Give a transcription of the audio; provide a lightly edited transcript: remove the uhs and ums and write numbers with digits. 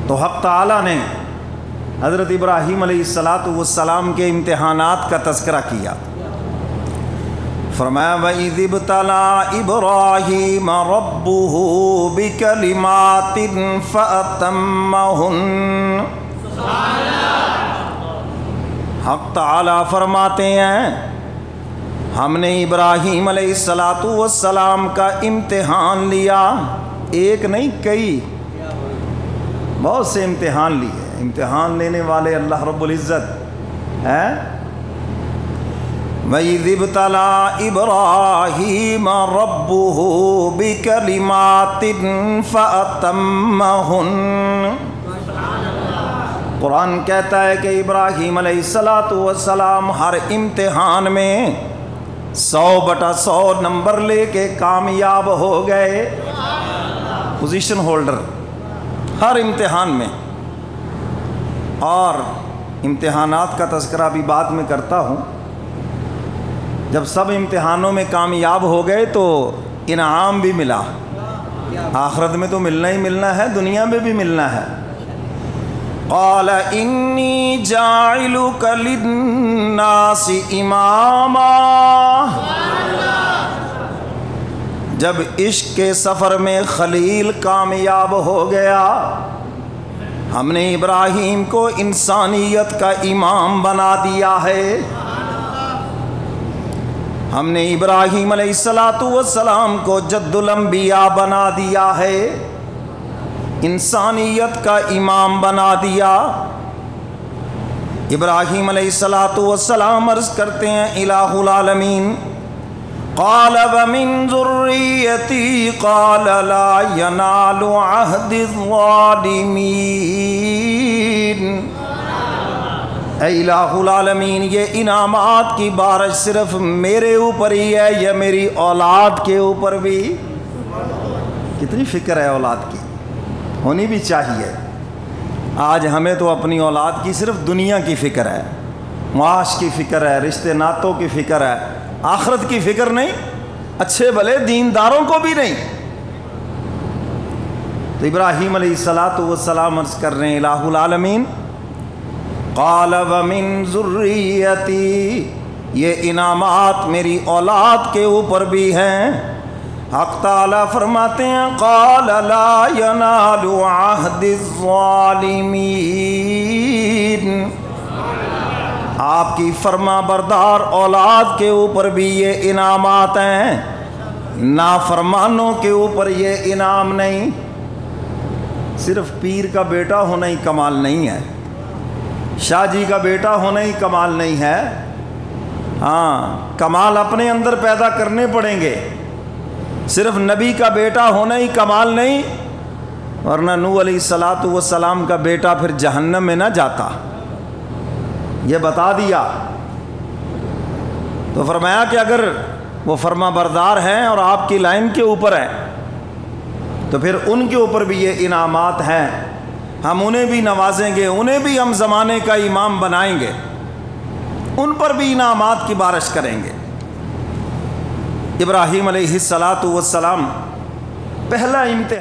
تو حق تعالیٰ نے حضرت ابراہیم علیہ السلام کے امتحانات کا تذکرہ کیا. فرمایا وَإِذِ ابْتَلَىٰ إِبْرَاهِيمَ رَبُّهُ بِكَلِمَاتٍ فَأَتَمَّهُنَّ. حق تعالیٰ فرماتے ہیں ہم نے ابراہیم علیہ السلام کا امتحان لیا، ایک نہیں کئی، بہت سے امتحان لیے. امتحان لینے والے اللہ رب العزت ہیں. وَإِذِ ابْتَلَىٰ إِبْرَاهِيمَ رَبُّهُ بِكَلِمَاتٍ فَأَتَمَّهُنَّ. قرآن کہتا ہے کہ ابراہیم علیہ السلام ہر امتحان میں 100/100 نمبر لے کے کامیاب ہو گئے. پوزیشن ہولڈر ہر امتحان میں. اور امتحانات کا تذکرہ بھی بعد میں کرتا ہوں. جب سب امتحانوں میں کامیاب ہو گئے تو انعام بھی ملا. آخرت میں تو ملنا ہی ملنا ہے، دنیا میں بھی ملنا ہے. قال انی جاعلک للناس اماما. جب عشق کے سفر میں خلیل کامیاب ہو گیا، ہم نے ابراہیم کو انسانیت کا امام بنا دیا ہے. ہم نے ابراہیم علیہ السلام کو جد الانبیاء بنا دیا ہے، انسانیت کا امام بنا دیا. ابراہیم علیہ السلام عرض کرتے ہیں الہ العالمین قال ومن ذریتی قال لا ینال عہد الظالمین. اے الہ العالمین، یہ انعامات کی بارش صرف میرے اوپر ہی ہے یا میری اولاد کے اوپر بھی؟ کتنی فکر ہے اولاد کی، ہونی بھی چاہیے. آج ہمیں تو اپنی اولاد کی صرف دنیا کی فکر ہے، معاش کی فکر ہے، رشتے ناتوں کی فکر ہے، آخرت کی فکر نہیں، اچھے بھلے دینداروں کو بھی نہیں. تو ابراہیم علیہ السلام عرض کر رہے ہیں الہ العالمین قال ومن ذریتی، یہ انعامات میری اولاد کے اوپر بھی ہیں. حق تعالیٰ فرماتے ہیں قال لا ینال عہد الظالمین. آپ کی فرما بردار اولاد کے اوپر بھی یہ انعامات ہیں، نافرمانوں کے اوپر یہ انعام نہیں. صرف پیر کا بیٹا ہونا ہی کمال نہیں ہے، شاہ جی کا بیٹا ہونا ہی کمال نہیں ہے. ہاں، کمال اپنے اندر پیدا کرنے پڑیں گے. صرف نبی کا بیٹا ہونا ہی کمال نہیں، ورنہ نوح علیہ السلام کا بیٹا پھر جہنم میں نہ جاتا. یہ بتا دیا. تو فرمایا کہ اگر وہ فرما بردار ہیں اور آپ کی لائن کے اوپر ہیں تو پھر ان کے اوپر بھی یہ انعامات ہیں. ہم انہیں بھی نوازیں گے، انہیں بھی ہم زمانے کا امام بنائیں گے، ان پر بھی انعامات کی بارش کریں گے. ابراہیم علیہ السلام پہلا امتحان